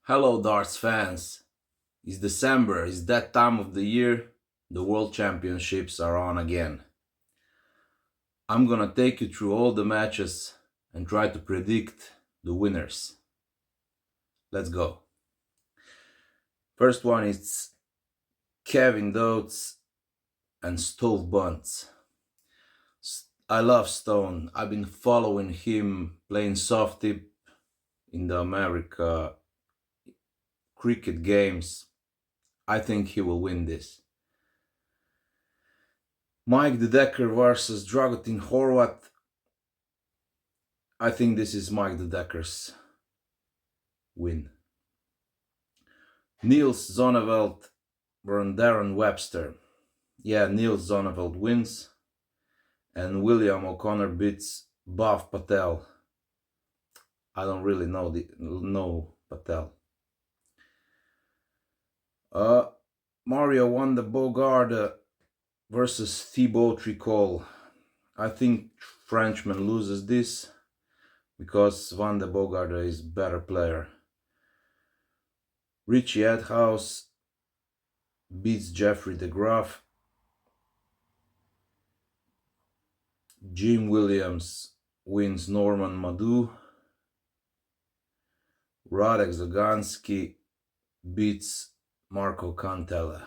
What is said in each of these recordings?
Hello, darts fans. It's December, it's that time of the year. The World Championships are on again. I'm gonna take you through all the matches and try to predict the winners. Let's go. First one is Kevin Dotes and Stove Bunts. I love Stone. I've been following him playing soft tip in the America cricket games. I think he will win this. Mike the Decker versus Dragutin Horvat. I think this is Mike the Decker's win. Niels Zonneveld versus Darren Webster. Yeah, Niels Zonneveld wins. And William O'Connor beats Bhav Patel. I don't really know Patel. Mario won the Bogarde versus Thibaut Tricol. I think Frenchman loses this because Van de Bogarde is better player. Richie Edhouse beats Jeffrey de Graaf. Jim Williams wins Norman Madu. Radek Zagansky beats Marco Cantella.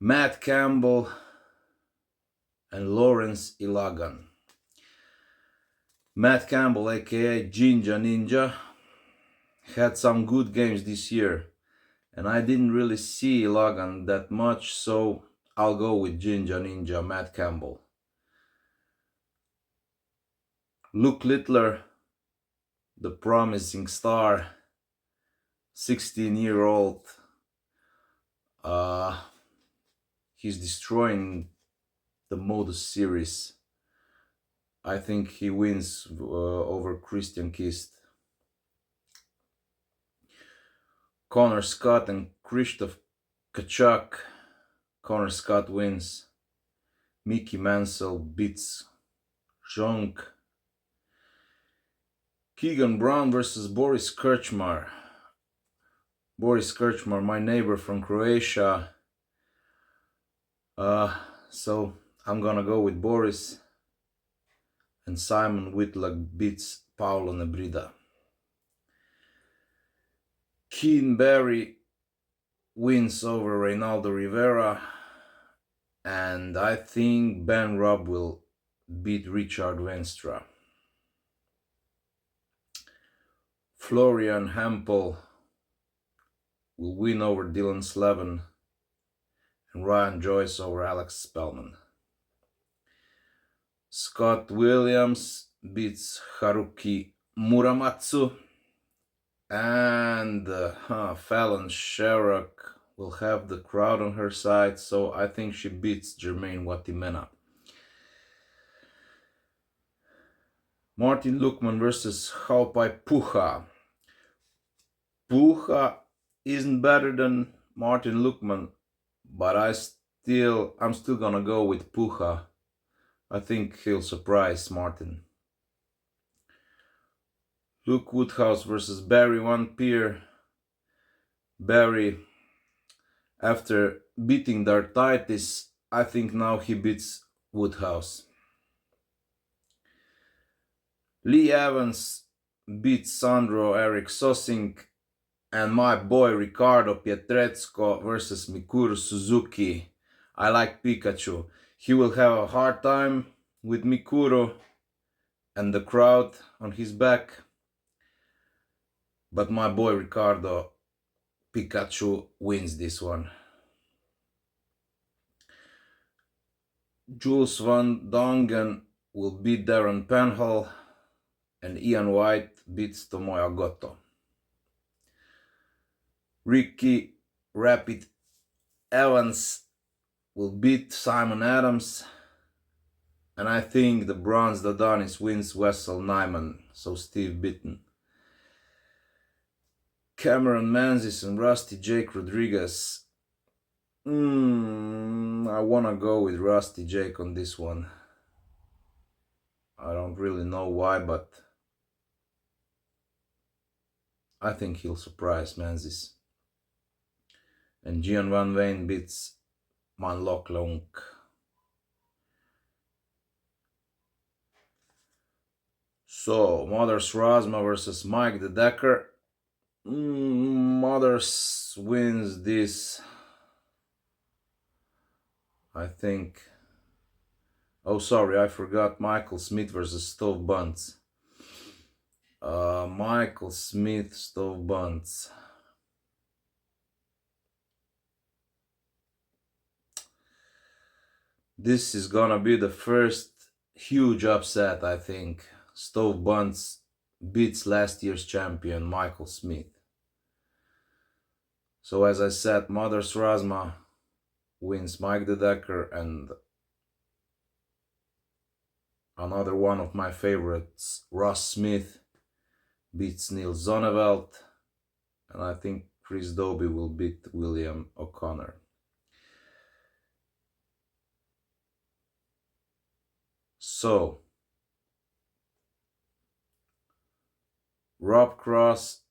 Matt Campbell and Lawrence Ilagan. Matt Campbell, aka Jinja Ninja, had some good games this year, and I didn't really see Ilagan that much, so I'll go with Jinja Ninja, Matt Campbell. Luke Littler, the promising star, 16-year-old, he's destroying the Modus series. I think he wins over Christian Kist. Connor Scott and Krzysztof Kachuk. Connor Scott wins. Mickey Mansell beats Zhonk. Keegan Brown versus Boris Krčmar. Boris Krčmar, my neighbor from Croatia. So I'm gonna go with Boris. And Simon Whitlock beats Paulo Nebrida. Keen Barry wins over Reynaldo Rivera. And I think Ben Rubb will beat Richard Venstra. Florian Hempel will win over Dylan Slevin. And Ryan Joyce over Alex Spellman. Scott Williams beats Haruki Muramatsu. And Fallon Sherrock will have the crowd on her side, so I think she beats Jermaine Watimena. Martin Lukman versus Haupai Puha. Puha isn't better than Martin Lukman, but I'm still gonna go with Puha. I think he'll surprise Martin. Luke Woodhouse versus Barry Van Peer. Barry, after beating Dartitis, I think now he beats Woodhouse. Lee Evans beats Sandro Eric Sosink. And my boy Ricardo Pietrezco versus Mikuru Suzuki. I like Pikachu. He will have a hard time with Mikuru and the crowd on his back. But my boy Ricardo Pikachu wins this one. Jules Van Dongen will beat Darren Penhall. And Ian White beats Tomoya Goto. Ricky Rapid Evans will beat Simon Adams. And I think the Bronze Dadonis wins Wessel Nyman, so Steve Bitten. Cameron Menzies and Rusty Jake Rodriguez. I wanna go with Rusty Jake on this one. I don't really know why, but I think he'll surprise Menzies. And Gian Van Veen beats Man Lok Leung. So, Mothers Razma versus Mike the Decker. Mothers wins this, I think. Oh, sorry, I forgot Michael Smith versus Stove Buns. Michael Smith, Stove Buns. This is gonna be the first huge upset, I think. Stove Buns beats last year's champion, Michael Smith. So as I said, Mothers Razma wins Mike the Decker, and another one of my favorites, Ross Smith, beats Neil Zonneveld, and I think Chris Dobie will beat William O'Connor. So, Rob Cross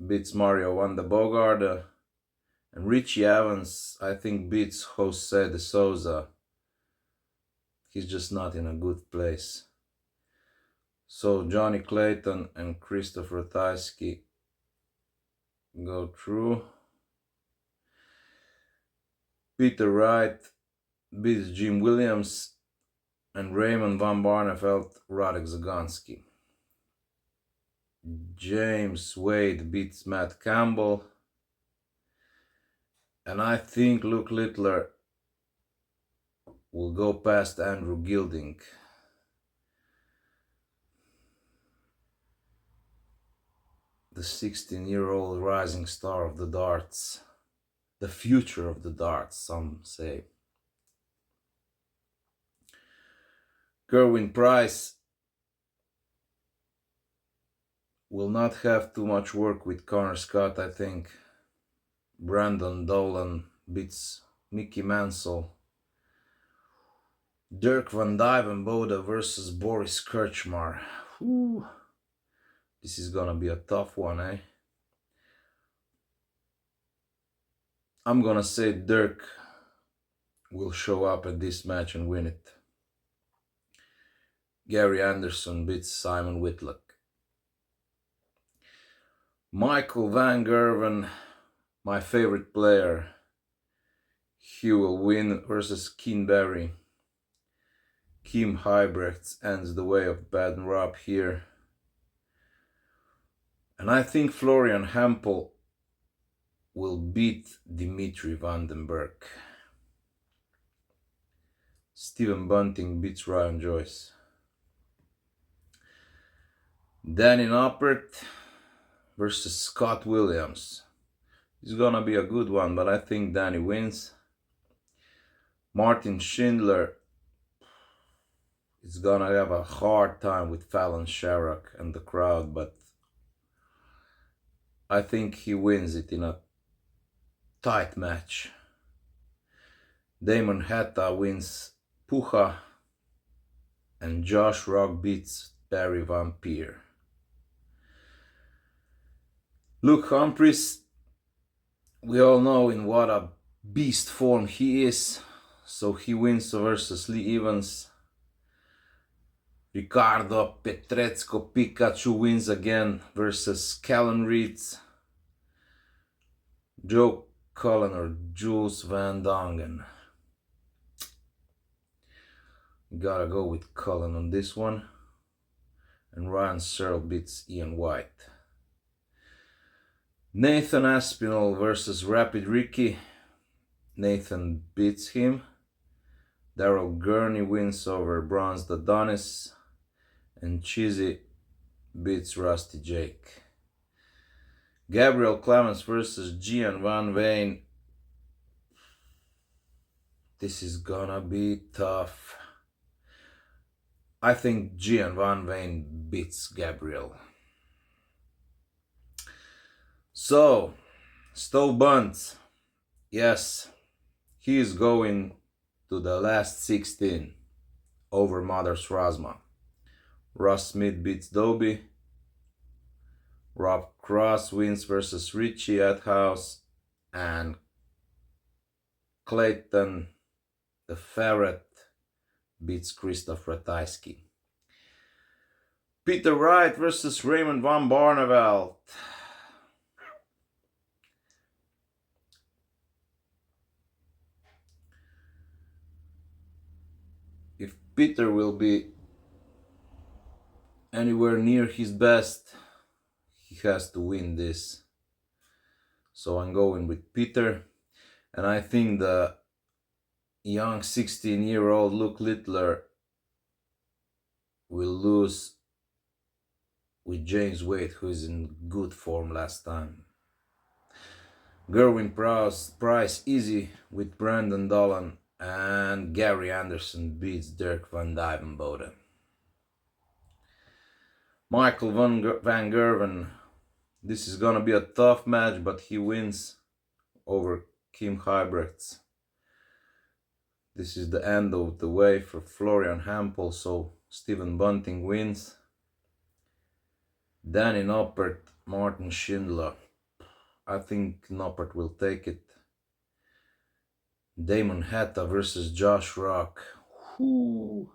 beats Mario van de Bogarde, and Richie Evans, I think, beats Jose de Souza. He's just not in a good place. So Johnny Clayton and Christopher Tysky go through. Peter Wright beats Jim Williams, and Raymond Van Barneveld Radek Zagonski. James Wade beats Matt Campbell, and I think Luke Littler will go past Andrew Gilding. The 16-year-old rising star of the darts. The future of the darts, some say. Gerwin Price will not have too much work with Connor Scott, I think. Brandon Dolan beats Mickey Mansell. Dirk van Dijvenbode versus Boris Kirchmar. Whew. This is gonna be a tough one, eh? I'm gonna say Dirk will show up at this match and win it. Gary Anderson beats Simon Whitlock. Michael Van Gerwen, my favorite player, he will win versus Keen Barry. Kim Huybrechts ends the way of Baden Rob here. And I think Florian Hempel will beat Dimitri Vandenberg. Stephen Bunting beats Ryan Joyce. Danny Noppert versus Scott Williams. It's gonna be a good one, but I think Danny wins. Martin Schindler is gonna have a hard time with Fallon Sherrock and the crowd, but I think he wins it in a tight match. Damon Hatta wins Puja, and Josh Rock beats Barry Vampire. Luke Humphries, we all know in what a beast form he is, so he wins versus Lee Evans. Ricardo Petrezco Pikachu wins again versus Callan Reeds. Joe Cullen or Jules Van Dongen. Gotta go with Cullen on this one. And Ryan Searle beats Ian White. Nathan Aspinall versus Rapid Ricky. Nathan beats him. Daryl Gurney wins over Bronze Adonis. And Cheesy beats Rusty Jake. Gabriel Clemens versus Gian Van Veen. This is gonna be tough. I think Gian Van Veen beats Gabriel. So, Stove Buns, yes, he is going to the last 16 over Mothers Razma. Ross Smith beats Dobie. Rob Cross wins versus Richie Athouse, and Clayton the Ferret beats Christoph Ratajski. Peter Wright versus Raymond van Barneveld. If Peter will be anywhere near his best, he has to win this. So I'm going with Peter. And I think the young 16-year-old Luke Littler will lose with James Wade, who is in good form last time. Gerwin Price easy with Brandon Dolan, and Gary Anderson beats Dirk van Dijvenbode. Michael van Gerwen, this is gonna be a tough match, but he wins over Kim Huybrechts. This is the end of the way for Florian Hampel, so Stephen Bunting wins. Danny Noppert, Martin Schindler. I think Noppert will take it. Damon Hatta versus Josh Rock. Whoo.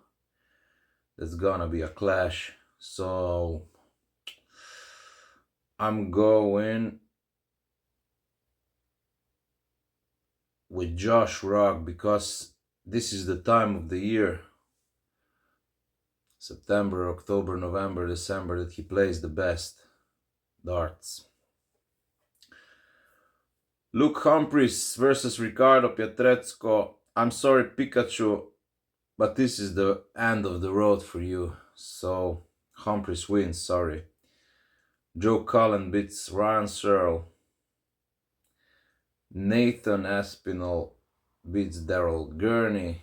That's gonna be a clash. So I'm going with Josh Rock because this is the time of the year, September, October, November, December, that he plays the best darts. Luke Humphries versus Ricardo Pietrezco. I'm sorry, Pikachu, but this is the end of the road for you. So Humphries wins, sorry. Joe Cullen beats Ryan Searle. Nathan Aspinall beats Daryl Gurney.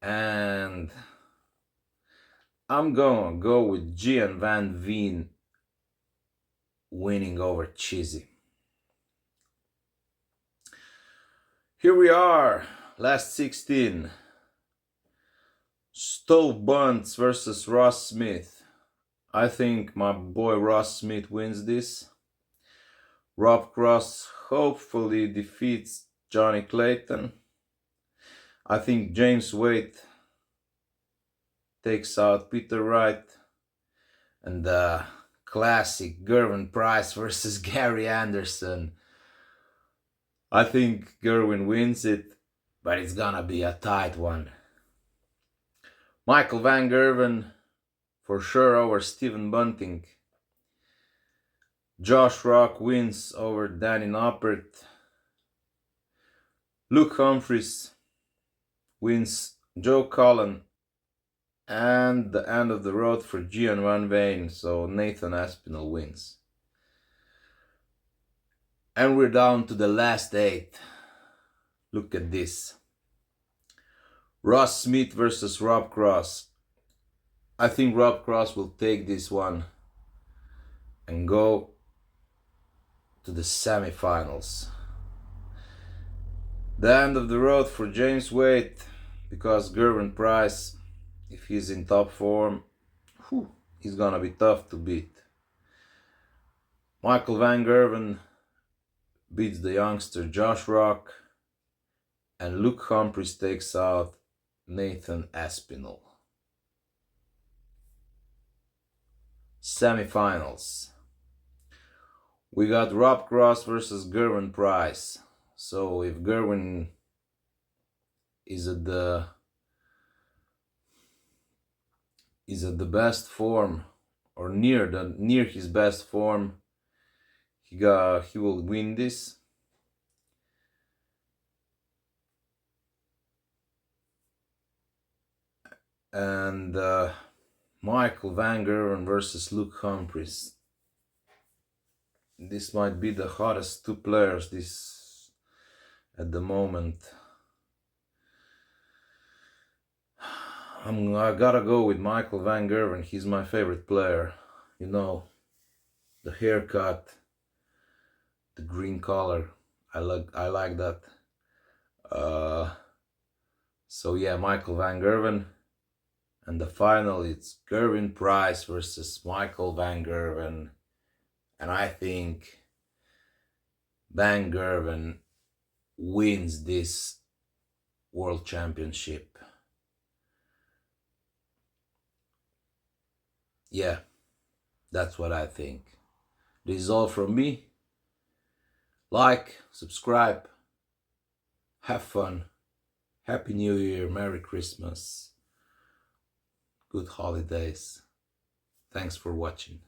And I'm gonna go with Gian Van Veen winning over Chizzy. Here we are, last 16. Stove Bunts versus Ross Smith. I think my boy Ross Smith wins this. Rob Cross hopefully defeats Johnny Clayton. I think James Wade takes out Peter Wright. And the classic Gerwin Price versus Gary Anderson. I think Gerwin wins it, but it's gonna be a tight one. Michael van Gerwen for sure over Stephen Bunting. Josh Rock wins over Danny Noppert. Luke Humphries wins Joe Cullen. And the end of the road for Gian Van Veen, so Nathan Aspinall wins. And we're down to the last 8. Look at this. Ross Smith versus Rob Cross. I think Rob Cross will take this one and go to the semifinals. The end of the road for James Wade, because Gerwin Price, if he's in top form, he's gonna be tough to beat. Michael van Gerwen beats the youngster Josh Rock, and Luke Humphries takes out Nathan Aspinall. Semifinals. We got Rob Cross versus Gerwin Price. So if Gerwin is at the best form, or near his best form, he will win this. And Michael van Gerwen versus Luke Humphries. This might be the hottest 2 players this at the moment. I gotta go with Michael van Gerwen. He's my favorite player. You know, the haircut, the green color. I like that. So yeah, Michael van Gerwen. And the final, it's Gervin Price versus Michael Van Gerwen. And I think Van Gerwen wins this world championship. Yeah, that's what I think. This is all from me. Like, subscribe, have fun. Happy New Year, Merry Christmas, good holidays. Thanks for watching.